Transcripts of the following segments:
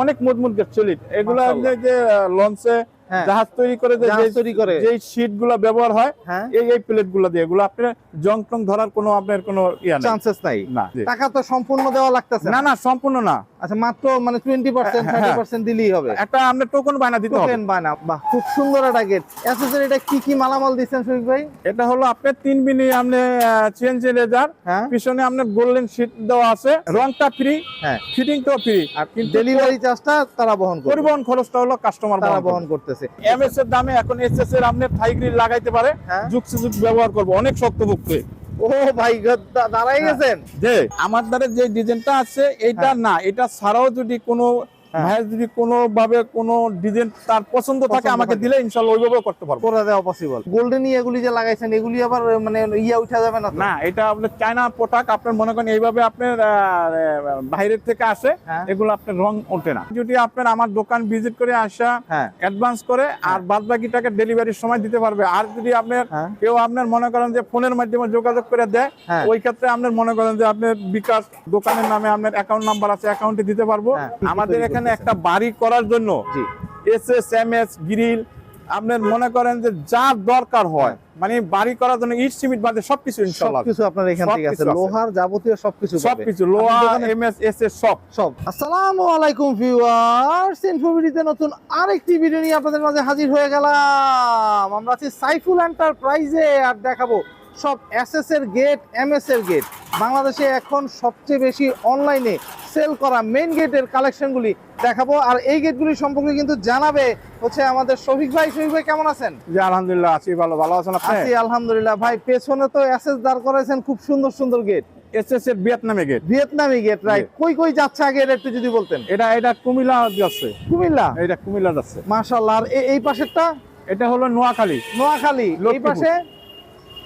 অনেক মজবুত gate solid এগুলা যে লঞ্চে জাহাজ তৈরি করে যে শীট গুলা ব্যবহার হয় এই প্লেট গুলা দিয়ে এগুলো আপনার জং টং ধরার কোনো আপনার কোনো চান্সেস নাই। না, টাকা তো সম্পূর্ণ দেওয়া লাগতেছে না, না সম্পূর্ণ না। আচ্ছা, মাত্র মানে 20% 30% দিলেই হবে। একটা আমরা টোকেন বায়না দিতে হবে। টোকেন বায়না, বাহ, খুব সুন্দর একটা গেট। অ্যাসেসরি এটা কি মালামাল দিবেন শফিক ভাই? এটা হলো আপনার 3 মিলি আপনি চেঞ্জ লেজার, পিছনে আপনার গোল্ডেন শীট দেওয়া আছে, রংটা ফ্রি, ফিটিং তো ফ্রি, আর ডেলিভারি চার্জটা তারা বহন করবে। পরিবহন খরচটা হলো কাস্টমার বহন করতেছে। এমএস এর দামে এখন এসএস এর আপনি থাই গ্রিল লাগাইতে পারে, যুগ সুযোগ ব্যবহার করব, অনেক শক্তপোক্ত। ও ভাই, দাঁড়াই গেছেন যে আমার দ্বারা যে ডিজাইনটা আছে এইটা না, এটা ছাড়াও যদি কোনো ভাই যদি কোনো ভাবে কোনো ডিজাইন তার পছন্দ থাকে আমাকে দিলে ইনশাআল্লাহ ওইভাবে করতে পারবো, করে দেওয়া পসিবল। গোল্ডেন এগুলি যে লাগাইছেন এগুলি আবার মানে উঠা যাবে না? না, এটা আপনার চায়না প্রোডাক্ট, আপনার মনে করেন এইভাবে আপনার বাইরের থেকে আসে, এগুলো আপনার রং ওঠে না। যদি আপনার আমার দোকান ভিজিট করে আসা অ্যাডভান্স করে আর বাদ বাকিটাকে ডেলিভারির সময় দিতে পারবে। আর যদি আপনার কেউ আপনার মনে করেন যে ফোনের মাধ্যমে যোগাযোগ করে দেয়, ওই ক্ষেত্রে আপনার মনে করেন যে আপনার বিকাশ দোকানের নামে আপনার অ্যাকাউন্ট নাম্বার আছে, অ্যাকাউন্টে দিতে পারবো। আমাদের এখানে একটা বাড়ি করার জন্য এসএস এমএস গ্রিল আপনার মনে করেন যে যা দরকার হয়, মানে বাড়ি করার জন্য ইট সিমেন্ট বাদে সবকিছু ইনশাআল্লাহ সবকিছু আপনার এখান থেকে আছে, লোহার যাবতীয় সবকিছু লোহা এমএস এসএস সব। আসসালামু আলাইকুম ভিউয়ার্স, ইনফোভিডিতে নতুন আরেকটি ভিডিও নিয়ে আপনাদের মাঝে হাজির হয়ে গেলাম। আমরা আছি সাইফুল এন্টারপ্রাইজে আর দেখাবো সব এসএস এর গেট, এমএস এর গেট। বাংলাদেশে এখন সবচেয়ে বেশি অনলাইনে সেল করা মেইন গেটের কালেকশনগুলি দেখাবো। আর এই গেটগুলি সম্পর্কে কিন্তু জানাবে হচ্ছে আমাদের শফিক ভাই। শফিক ভাই কেমন আছেন? জি আলহামদুলিল্লাহ আছি, ভালো আছেন আপনি? আছি আলহামদুলিল্লাহ। ভাই পেছনে তো এসএস দাঁড় করাইছেন, খুব সুন্দর সুন্দর গেট। এসএস এর ভিয়েতনামি গেট, রাইট। কই যাচ্ছে আগে এটা একটু যদি বলতেন। এটা কুমিল্লা যাচ্ছে। এটা কুমিল্লা যাচ্ছে মাশাআল্লাহ। আর এই পাশেরটা? এটা হলো নোয়াখালী। এই পাশে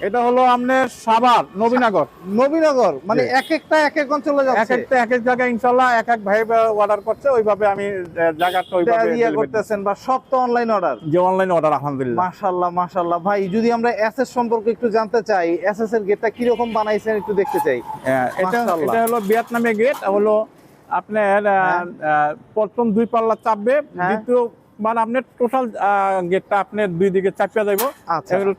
এটা হলো আপনার সাভার নবীনগর, মানে এক একটা এক এক অঞ্চলে যাচ্ছে, এক এক জায়গায় ইনশাআল্লাহ এক এক ভাই অর্ডার করছে, ওইভাবে আমি জায়গাটা ওইভাবে করতেছেন। বা সব তো অনলাইন অর্ডার? যে অনলাইন অর্ডার আলহামদুলিল্লাহ। মাশাআল্লাহ। ভাই যদি আমরা এসএস সম্পর্কে একটু জানতে চাই, এসএস এর গেটটা কি রকম বানাইছেন একটু দেখতে চাই। এটা হলো ভিয়েতনামি গেট, হলো আপনার প্রথম 2 পাল্লা চাপবে, দ্বিতীয় মানে আপনার টোটাল গেটটা আপনার দুই দিকে চাপিয়ে যাইব।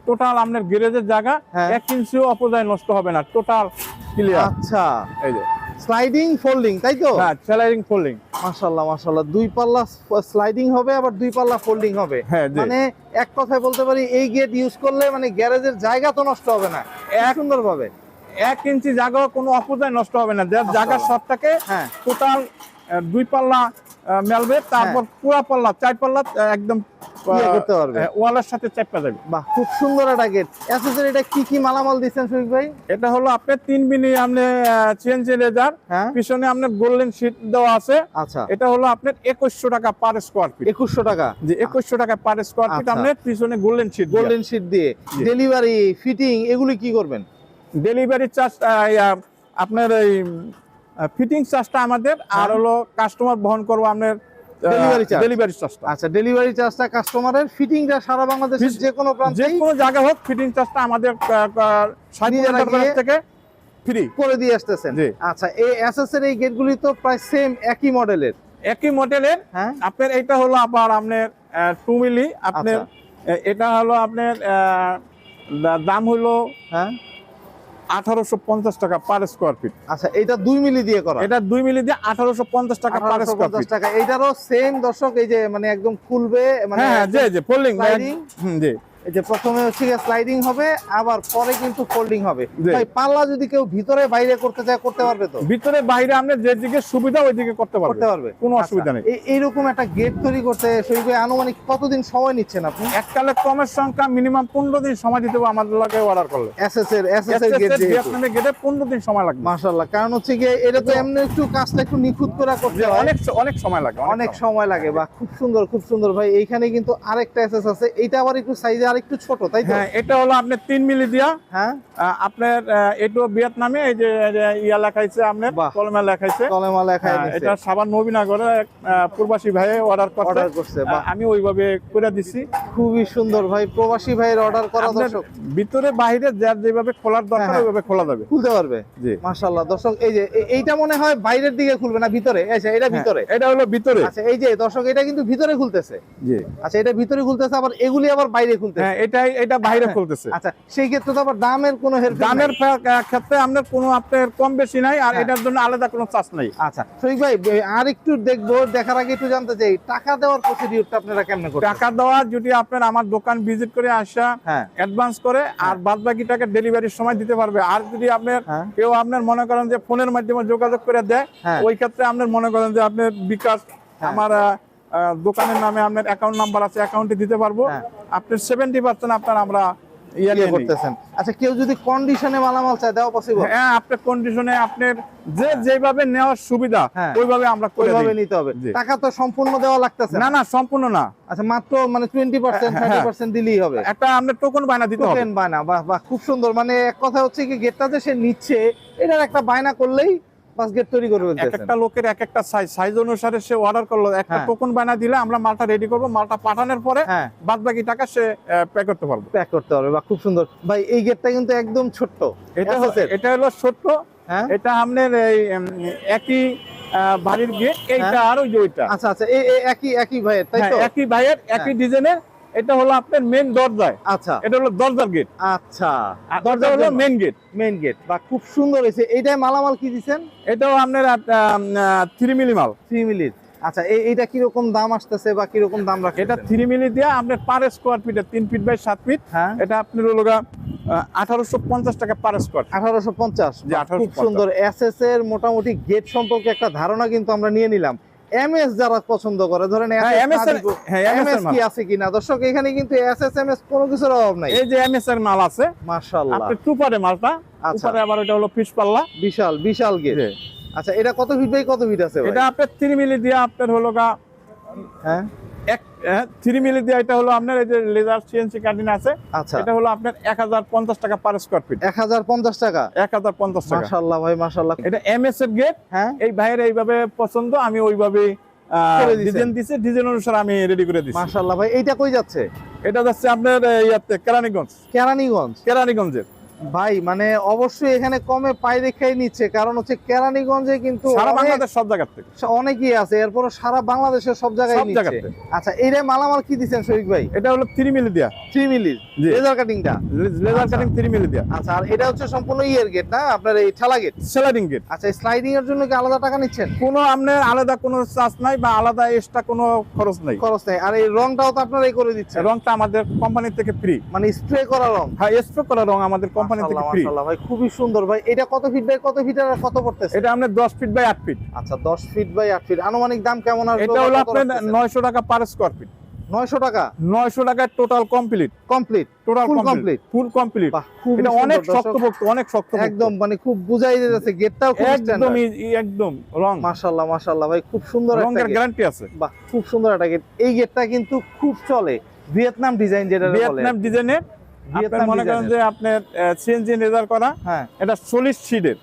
টোটাল আপনার গ্যারেজের জায়গা 1 ইঞ্চিও অপচয় নষ্ট হবে না, টোটাল ক্লিয়ার। আচ্ছা, এই যে স্লাইডিং ফোল্ডিং, তাই তো? হ্যাঁ, স্লাইডিং ফোল্ডিং। মাশাআল্লাহ 2 পাল্লা স্লাইডিং হবে, আবার 2 পাল্লা ফোল্ডিং হবে। মানে এক কথায় বলতে পারি এই গেট ইউজ করলে মানে গ্যারেজের জায়গা তো নষ্ট হবে না, সুন্দরভাবে 1 ইঞ্চি জায়গা কোনো অপচয় নষ্ট হবে না। জায়গা সবটাকে টোটাল 2 পাল্লা মেলবে, তারপর পুরো পাল্লা 4 পাল্লা একদম করতে পারবে, ওয়ালের সাথে চাপা যাবে। বাহ, খুব সুন্দর একটা গেট। অ্যাসেসরি এটা কি মালামাল দিবেন শফিক ভাই? এটা হলো আপনার 3 মিলি আপনি চেঞ্জ লেজার, পিছনে আপনার গোল্ডেন শীট দেওয়া আছে। আচ্ছা, এটা হলো আপনার 2100 টাকা পার স্কয়ার ফিট। 2100 টাকা? জি, 2100 টাকা পার স্কয়ার ফিট আপনার পিছনে গোল্ডেন শীট দিয়ে। ডেলিভারি ফিটিং এগুলি কি করবেন? ডেলিভারি চার্জ আপনার এই ফিটিং চার্জটা আমাদের, আর হলো কাস্টমার বহন করবো আপনার ডেলিভারি চার্জটা। আচ্ছা, ডেলিভারি চার্জটা কাস্টমারের, ফিটিংটা সারা বাংলাদেশের যে কোনো প্রান্তে যে কোনো জায়গা হোক ফিটিং চার্জটা আমাদের থেকে ফ্রি করে দিয়ে আসতেছেন। আচ্ছা, এই এসএস এর এই গেটগুলি তো প্রায় সেম একই মডেলের। আপনার এটা হলো আবার আপনার 2 মিলি, আপনার এটা হলো আপনার দাম হলো 1850 টাকা পার স্কয়ার ফিট। আচ্ছা, এটা 2 মিলি দিয়ে করা? এটা 2 মিলি দিয়ে 1850 টাকা পার স্কয়ার ফিট। এটারও সেম দর্শক, এই যে মানে একদম খুলবে, মানে ফোল্ডিং। জি, এই যে প্রথমে হচ্ছে স্লাইডিং হবে, আবার পরে কিন্তু ফোল্ডিং হবে। ভাই পাল্লা যদি কেউ ভিতরে বাইরে করতে চায় করতে পারবে তো? ভিতরে বাইরে আপনি যে দিকে সুবিধা ওই দিকে করতে পারবে, কোনো অসুবিধা নেই। এইরকম একটা গেট তৈরি করতে শরীফে আনুমানিক কতদিন সময় নিচ্ছেন আপনি? এককালে কমের সংখ্যা মিনিমাম 15 দিন সময় দিতে হবে আমাদের লাগে অর্ডার করলে। এসএস এর গেট ভিয়েতনামি গেটে 15 দিন সময় লাগবে। মাশাআল্লাহ, কারণ হচ্ছে কি এটা তো এমনি একটু কাজটা একটু নিখুঁত করে করতে হয়, অনেক সময় লাগে, অনেক সময় লাগে। বা খুব সুন্দর ভাই। এইখানে কিন্তু আরেকটা এসএস আছে, এটা আবার একটু সাইজে আরেকটু ছোট, তাই তো? হ্যাঁ, এটা হলো আপনার 3 মিলি দিয়া। হ্যাঁ, আপনার এটো ভিয়েতনামে এই যে ইয়া লেখাইছে আপনার বাহ। কলমে লেখাইছে। কলেমা লেখায় দিছে। এটা সাবান নবীনগরে এক প্রবাসী ভাই অর্ডার করছে, বাহ। আমি ওইভাবে করে দিছি। খুবই সুন্দর ভাই, প্রবাসী ভাইয়ের অর্ডার করা আপনার দর্শক। ভিতরে বাইরে যার যেভাবে খোলার দরকার হ্যাঁ, ওইভাবে খোলা যাবে। খুলতে পারবে। জি। মাশাআল্লাহ দর্শক, এই যে এইটা মনে হয় বাইরের দিকে খুলবে না ভিতরে? আচ্ছা, এটা ভিতরে। এটা হলো ভিতরে। আচ্ছা, এই যে দর্শক, এটা কিন্তু ভিতরে খুলতেছে। জি। আচ্ছা, এটা ভিতরে খুলতেছে, আবার এগুলি আবার বাইরে খুলতেছে। হ্যাঁ, এটা বাইরে খুলতেছে। আচ্ছা, সেই ক্ষেত্রে তো আবার দামের কোনো হেরফের দামের নাই। ক্ষেত্রে আপনার কোনো আপনার কম বেশি নাই, আর হ্যাঁ। এটার জন্য আলাদা কোনো চার্জ নাই। আচ্ছা শরীফ ভাই, আর একটু দেখবো, দেখার আগে একটু জানতে চাই টাকা দেওয়ার প্রসিডিউরটা আপনারা কেমনে করেন? টাকা দেওয়া যদি আপনার আমার দোকান ভিজিট করে আসা হ্যাঁ, অ্যাডভান্স করে, আর বাদ বাকি টাকা ডেলিভারির সময় দিতে পারবে। আর যদি আপনার হ্যাঁ। কেউ আপনার মনে করেন যে ফোনের মাধ্যমে যোগাযোগ করে দেয়, হ্যাঁ। ওই ক্ষেত্রে আপনার মনে করেন যে আপনার বিকাশ আমার দোকানের নামে আপনার অ্যাকাউন্ট নাম্বার আছে, অ্যাকাউন্টে দিতে পারবো। হ্যাঁ। আপনার 70% আপনার আমরা ইয়ে নিয়ে নিই। করতেছেন। আচ্ছা, কেউ যদি কন্ডিশনে মালামাল চায়, দেওয়া পসিবল? হ্যাঁ, আপনার কন্ডিশনে আপনার যেভাবে নেওয়ার সুবিধা হ্যাঁ। ওইভাবে আমরা করে ওইভাবে দিই। নিতে হবে। জি। টাকা তো সম্পূর্ণ দেওয়া লাগতেছে না না, সম্পূর্ণ না। আচ্ছা, মাত্র মানে 20% 30% দিলেই হবে। একটা আপনার টোকন বায়না দিতে হবে। টোকেন বায়না, বাহ বাহ, খুব সুন্দর। মানে এক কথা হচ্ছে কি, গেটটা যে সে নিচ্ছে, এটার একটা বায়না করলেই বাস গেট তৈরি করে এক ফেলতেছেন। একটা লোকের এক একটা সাইজ অনুসারে সে অর্ডার করলো, একটা হ্যাঁ। টোকন বায়না দিলে আমরা মালটা রেডি করবো, মালটা পাঠানোর পরে হ্যাঁ, বাদ বাকি টাকা সে পে করতে পারবো। প্যাক করতে হবে, বাহ খুব সুন্দর। ভাই, এই গেটটা কিন্তু একদম ছোট্ট। এটা হলো ছোট্ট। হ্যাঁ, এটা আপনার এই একই বাড়ির গেট, এইটা আর ওই যে ওইটা। আচ্ছা আচ্ছা, একই একই ভাইয়ের, তাই হ্যাঁ, তো? একই ভাইয়ের একই ডিজাইনের। এটা হলো আপনার মেন দরজায়, আচ্ছা এটা হলো দরজার গেট, আচ্ছা, আর দরজা হলো মেন গেট। মেইন গেট, বাহ খুব সুন্দর হয়েছে। এইটাই মালামাল কি দিচ্ছেন? এটাও আপনার 3 মিলি মাল। 3 মিলির। আচ্ছা, এইটা কিরকম দাম আসতেছে বা কিরকম দাম রাখে? এটা 3 মিলি দিয়ে আপনার পার স্কোয়ার ফিটে 3 ফিট বাই 7 ফিট। হ্যাঁ, এটা আপনার হলো 1850 টাকা পার স্কোয়ার। 1850। জি, বাহ, খুব 1850। সুন্দর। এসএস এর মোটামুটি গেট সম্পর্কে একটা ধারণা কিন্তু আমরা নিয়ে নিলাম। এমএস যারা পছন্দ করে, ধরেন হ্যাঁ, MS এমএস কি আছে কিনা, দর্শক এখানে কিন্তু এসএস এমএস কোনো কিছুর অভাব নাই। এই যে এমএস এর মাল আছে মাশাআল্লাহ, আপনার টুপারে মালটা। আচ্ছা। উপরে আবার এটা হলো পিস পাল্লা। বিশাল বিশাল গেট। আচ্ছা, এটা কত ফিট বাই কত ফিট আছে ভাই? এটা আপনার 3 মিলি দিয়ে আপনার হলো হ্যাঁ, 3 মিলি দিয়ে এটা হলো আপনার এই যে লেজার সিএনসি কাটিং আছে। আচ্ছা, এটা হলো আপনার 1050 টাকা পার স্কোয়ার ফিট। 1050 টাকা। 1050 টাকা। মাশাআল্লাহ ভাই, মাশাআল্লাহ। এটা এমএস এর গেট। হ্যাঁ, এই ভাইয়ের এইভাবে পছন্দ, আমি ওইভাবে করে দিছেন। ডিজাইন দিছি, ডিজাইন অনুসারে আমি রেডি করে দিছি। মাশাআল্লাহ ভাই, এইটা কই যাচ্ছে? এটা যাচ্ছে আপনার ইয়াতে কেরানীগঞ্জ। কেরানীগঞ্জ। কেরানীগঞ্জের ভাই মানে অবশ্যই এখানে কমে পাই রেখাই নিচ্ছে, কারণ হচ্ছে কেরানীগঞ্জে কিন্তু সারা অনেক- বাংলাদেশ সব জায়গা থেকে। অনেকেই আছে, এরপর সারা বাংলাদেশের সব জায়গায় সব নিচ্ছে। জায়গাতে। আচ্ছা, এইটা মালামাল কি দিচ্ছেন শরীফ ভাই? এটা হলো 3 মিলি দিয়া 3 মিলির জি। লেজার কাটিংটা। লেজার আচ্ছা। কাটিং 3 মিলি দিয়া। আচ্ছা, আর এটা হচ্ছে সম্পূর্ণ ইয়ের গেট না, আপনার এই ঠেলা গেট? Sliding gate. আচ্ছা, স্লাইডিং এর জন্য কি আলাদা টাকা নিচ্ছেন? কোনো আপনার আলাদা কোনো চার্জ নাই বা আলাদা এক্সট্রা কোনো খরচ নাই। খরচ নেই। আর এই রংটাও তো আপনারাই করে দিচ্ছেন? রংটা আমাদের কোম্পানি থেকে ফ্রি। মানে স্প্রে করা রং? হ্যাঁ, স্প্রে করা রং আমাদের কোম্পানি থেকে মাশাআল্লাহ, ফ্রি। মাশাআল্লাহ ভাই, খুবই সুন্দর ভাই। এটা কত ফিট বাই কত ফিট আর কত পড়তেছে? এটা আপনার 10 ফিট বাই 8 ফিট। আচ্ছা, 10 ফিট বাই 8 ফিট। আনুমানিক দাম কেমন আসবে? এটা হলো কত আপনার রাখতেছেন? 900 টাকা পার স্কোয়ার ফিট। 900 টাকা 900 টাকায় total complete. Complete? Total Full complete, complete? Full complete. বাহ, খুব এটা অনেক শক্তপোক্ত, অনেক শক্তপোক্ত। একদম মানে খুব বুঝাই যাচ্ছে, গেটটাও খুব একদম স্ট্যান্ডার্ড। একদম রং, মাশাআল্লাহ, মাশাআল্লাহ ভাই, খুব সুন্দর একটা রঙের গেট। গ্যারান্টি আছে। বাহ, খুব সুন্দর একটা গেট। এই গেটটা কিন্তু খুব চলে, ভিয়েতনাম ডিজাইন যেটা বলে। ভিয়েতনাম ডিজাইনের। আপনার ভিয়েতনাম মনে করেন ডিজাইনের। যে আপনার সিএনজি লেজার করা, হ্যাঁ, এটা সলিড শিটের।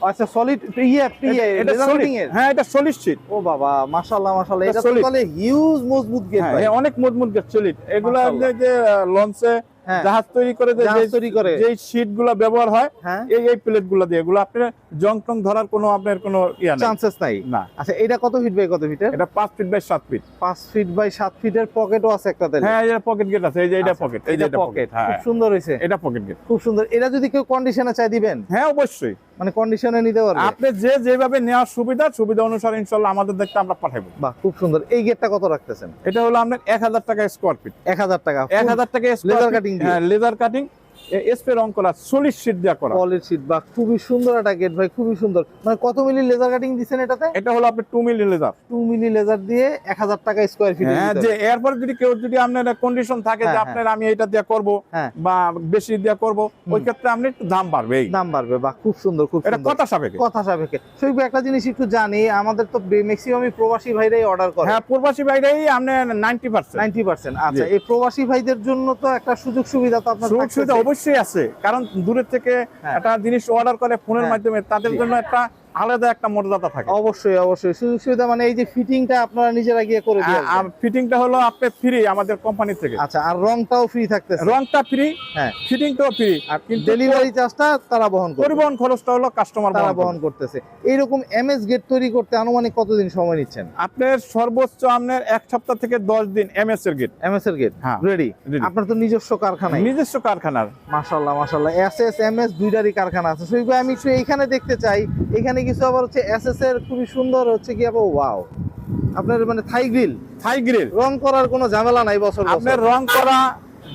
আচ্ছা, সলিড এটা লেজার solid, কাটিং এর? হ্যাঁ এটা সলিড শিট। ও বাবা, মাশাআল্লাহ, মাশাআল্লাহ, এটা এটা তো solid। তাহলে হিউজ মজবুত গেট ভাই। হ্যাঁ, অনেক মজবুত গেট সলিড। এগুলো মাশাআল্লাহ। যে লঞ্চে হ্যাঁ, জাহাজ তৈরি করে জাহাজ তৈরি করে। যে শীট গুলা ব্যবহার হয়, হ্যাঁ, এই প্লেট গুলা দিয়ে, এগুলো আপনার জং টং ধরার কোনো আপনার কোনো ইয়া নেই। চান্সেস নাই। না, আচ্ছা, এটা কত ফিট বাই কত ফিটের? এটা 5 feet by 7 feet. 5 feet by 7 ফিটের পকেটও আছে একটা তাহলে? হ্যাঁ, এটা পকেট গেট আছে। এই যে এটা আচ্ছা, পকেট, এই যে এটা পকেট। হ্যাঁ, খুব সুন্দর হয়েছে, এটা পকেট গেট। খুব সুন্দর। এটা যদি কেউ কন্ডিশনে চাই দিবেন? হ্যাঁ, অবশ্যই। মানে কন্ডিশনে নিতে পারবে? আপনি যেভাবে নেওয়ার সুবিধা অনুসারে ইনশাআল্লাহ আমাদের দেখতে আমরা পাঠাবো। বাহ, খুব সুন্দর। এই গেটটা কত রাখতেছেন? এটা হলো আপনার 1000 টাকা স্কোয়ার ফিট। 1000 টাকা? 1000 টাকা লেজার কাটিং দিয়ে? হ্যাঁ, লেজার কাটিং স্প্রে রং করা, সলিড শীট দেওয়া করা। পলিশ শীট, বা খুবই সুন্দর একটা গেট ভাই, খুবই সুন্দর। মানে কত মিলি লেজার কাটিং দিচ্ছেন এটাতে? এটা হলো আপনার 2 মিলি লেজার। 2 মিলি লেজার দিয়ে 1000 টাকা স্কয়ার ফিট। হ্যাঁ, যে এরপর যদি কেউ যদি আপনার কন্ডিশন থাকে যে আপনার আমি এটা দিয়ে করব বা বেশি দিয়ে করব, ওই ক্ষেত্রে আপনি একটু দাম বাড়বে। দাম বাড়বে, বা খুব সুন্দর, খুব এটা সুন্দর। কথা সাপেক্ষে, কথা সাপেক্ষে। শরীফ ভাই, একটা জিনিস একটু জানি, আমাদের তো ম্যাক্সিমামই প্রবাসী ভাইরাই অর্ডার করে। হ্যাঁ, প্রবাসী ভাইরাই আপনার 90%। আচ্ছা, এই প্রবাসী ভাইদের জন্য তো একটা সুযোগ সুবিধা তো আপনার সুযোগ সুবিধা অবশ্যই আছে, কারণ দূরের থেকে একটা জিনিস অর্ডার করে ফোনের মাধ্যমে, তাদের জন্য একটা আলাদা একটা মর্যাদা থাকে। অবশ্যই অবশ্যই সুযোগ সুবিধা। মানে এই যে ফিটিংটা আপনারা নিজেরা গিয়ে করে দিয়ে আর ফিটিংটা হলো আপনি ফ্রি আমাদের কোম্পানি থেকে। আচ্ছা, আর রংটাও ফ্রি থাকতেছে? রংটা ফ্রি, হ্যাঁ, ফিটিংটাও ফ্রি, আর ডেলিভারি চার্জটা তারা বহন করে, পরিবহন খরচটা হলো কাস্টমার তারা বহন করতেছে। এইরকম এমএস গেট তৈরি করতে আনুমানিক কতদিন সময় নিচ্ছেন? আপনার সর্বোচ্চ আপনার 1 সপ্তাহ থেকে 10 দিন এমএস এর গেট। এমএস এর গেট রেডি? আপনার তো নিজস্ব কারখানা? নিজস্ব কারখানার। মাশাআল্লাহ মাশাআল্লাহ, এসএস এমএস দুইটারই কারখানা আছে। সেই আমি একটু এইখানে দেখতে চাই, এখানে কিছু আবার হচ্ছে এসএস এর খুবই সুন্দর হচ্ছে কি আবার, ওয়াও, আপনার মানে থাই গ্রিল রং করার কোনো ঝামেলা নাই বছর বছর? আপনার রং করা,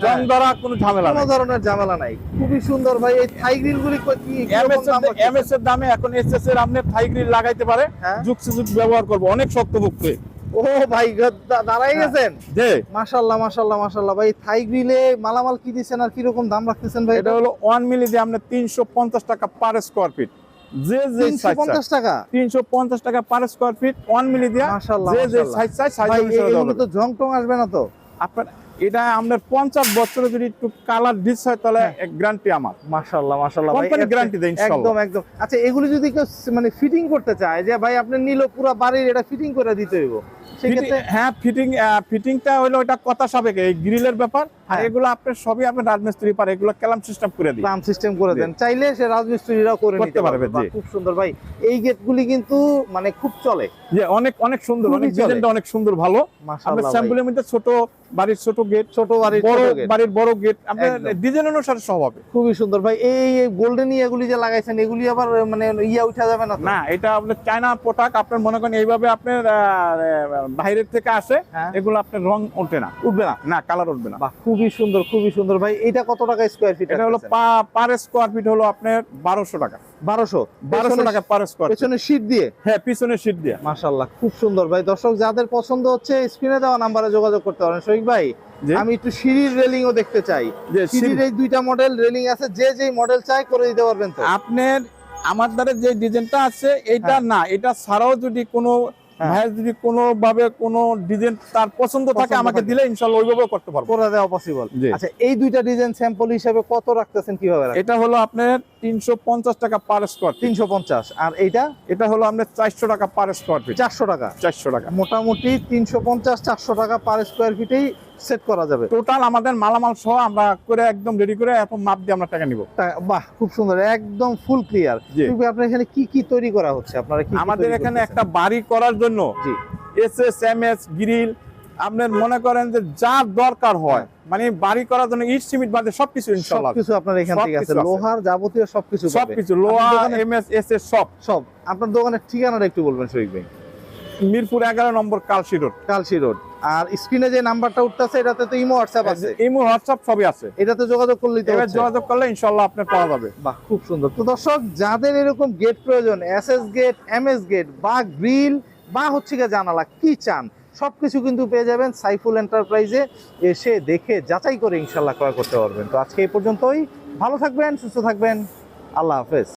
জং ধরা কোনো ঝামেলা কোনো ধরনের ঝামেলা নাই, খুবই সুন্দর ভাই। এই থাই গ্রিল গুলি কি এমএস এর দামে এখন এসএস এর আপনি থাই গ্রিল লাগাইতে পারে, যুগ সুযোগ ব্যবহার করব, অনেক শক্তপোক্ত। ও ভাই, দাঁড়াই গেছেন জি, মাশাআল্লাহ মাশাআল্লাহ মাশাআল্লাহ। ভাই, থাই গ্রিলে মালামাল কি দিচ্ছেন আর কি রকম দাম রাখতেছেন ভাই? এটা হলো 1 মিলি দিয়ে আপনি 350 টাকা পার স্কয়ার ফিট। যে 350 টাকা? 350 টাকা পার স্কয়ার ফিট 1 মিলি দিয়ে। মাশাআল্লাহ যে সাইজ ভাই, এগুলো তো জং টং আসবে না তো? আপনার এটা আমাদের 50 বছরে যদি একটু কালার ডিস হয় তাহলে গ্যারান্টি আমার। মাশাআল্লাহ মাশাআল্লাহ ভাই, কোম্পানি গ্যারান্টি দেয় ইনশাআল্লাহ। একদম একদম। আচ্ছা, এগুলো যদি কেউ মানে ফিটিং করতে চায়, যে ভাই আপনি নিল পুরো বাড়ির, এটা ফিটিং করে দিতে হইব, সেক্ষেত্রে? হ্যাঁ, ফিটিংটা হলো এটা কথা সাপেক্ষে, এই গ্রিলের ব্যাপার। আর এগুলো আপনার সবই আপনি রাজমিস্ত্রি পারে, এগুলো ক্যালাম সিস্টেম করে দিই, ক্যালাম সিস্টেম করে দেন, চাইলে সে রাজমিস্ত্রিরাও করে নিতে পারবে। খুব সুন্দর ভাই, এই গেটগুলি কিন্তু মানে খুব চলে। যে অনেক অনেক সুন্দর, অনেক ডিজাইনটা অনেক সুন্দর, ভালো। আমরা স্যাম্পলের মধ্যে ছোট বাড়ির ছোট গেট, ছোট বাড়ির বাড়ির বড় গেট, আপনার ডিজাইন অনুসারে সব হবে। খুবই সুন্দর ভাই। এই গোল্ডেন এগুলি যে লাগাইছেন, এগুলি আবার মানে উঠা যাবে না? না, এটা আপনার চায়না প্রোডাক্ট। আপনার মনে করেন এইভাবে আপনার বাইরের থেকে আসে, এগুলো আপনার রং উঠবে না, না কালার উঠবে না। খুবই সুন্দর, খুবই সুন্দর ভাই। এটা কত টাকা স্কয়ার ফিট? এটা হলো পার স্কয়ার ফিট হলো আপনার 1200 টাকা। 1200 টাকা পার স্কয়ার। পেছনে শীট দিয়ে? হ্যাঁ, পিছনে শীট দিয়ে। মাশাআল্লাহ, খুব সুন্দর ভাই। দর্শক যাদের পছন্দ হচ্ছে স্ক্রিনে দেওয়া নম্বরে যোগাযোগ করতে পারেন। শরীফ ভাই, আমি একটু সিঁড়ির রেলিং ও দেখতে চাই। সিঁড়ির এই দুইটা মডেল রেলিং আছে, যে যেই মডেল চাই করে দিতে পারবেন তো? আপনার আমার দ্বারা যে ডিজাইনটা আছে এইটা না, এটা ছাড়াও যদি কোনো ভাইয়ের যদি কোনো ভাবে কোনো ডিজাইন তার পছন্দ থাকে আমাকে দিলে ইনশাআল্লাহ ওইভাবেও করতে পারবো, করে দেওয়া পসিবল। আচ্ছা, এই দুইটা ডিজাইন স্যাম্পল হিসেবে কত রাখতেছেন, কিভাবে রাখতেছেন? এটা হলো আপনার 350 টাকা পার স্কয়ার ফিট। 350। আর এটা হলো আপনার 400 টাকা পার স্কয়ার ফিট। 400 টাকা? 400 টাকা। মোটামুটি 350 400 টাকা পার স্কয়ার ফিটেই সেট করা যাবে। টোটাল আমাদের মালামাল সহ আমরা করে একদম রেডি করে এখন মাপ দিয়ে আমরা টাকা নিব। বাহ, খুব সুন্দর, একদম ফুল ক্লিয়ার। আপনার এখানে কি কি তৈরি করা হচ্ছে? আপনারা কি আমাদের এখানে একটা বাড়ি করার জন্য এসএস এমএস গ্রিল, আপনার মনে করেন যে যা দরকার হয়, মানে বাড়ি করার জন্য ইট সিমেন্ট বাদে সবকিছু ইনশাআল্লাহ সবকিছু আপনার এখান থেকে আছে, লোহার যাবতীয় সবকিছু লোহা এমএস এসএস সব। আপনার দোকানের ঠিকানাটা একটু বলবেন শরীফ ভাই? মিরপুর 11 নম্বর কালশি রোড। আর স্ক্রিনে যে নাম্বারটা উঠতেছে, এটাতে তো ইমো হোয়াটসঅ্যাপ আছে? ইমো হোয়াটসঅ্যাপ সবই আছে, এটাতে যোগাযোগ করলেই তো হচ্ছে? যোগাযোগ করলে ইনশাআল্লাহ আপনি পাওয়া যাবে। বাহ, খুব সুন্দর। তো দর্শক, যাদের এরকম গেট প্রয়োজন, এসএস গেট, এমএস গেট বা গ্রিল বা হচ্ছে গিয়ে জানালা, কি চান সবকিছু কিন্তু পেয়ে যাবেন সাইফুল এন্টারপ্রাইজে। এসে দেখে যাচাই করে ইনশাআল্লাহ ক্রয় করতে পারবেন। তো আজকে এই পর্যন্তই। ভালো থাকবেন, সুস্থ থাকবেন, আল্লাহ হাফেজ।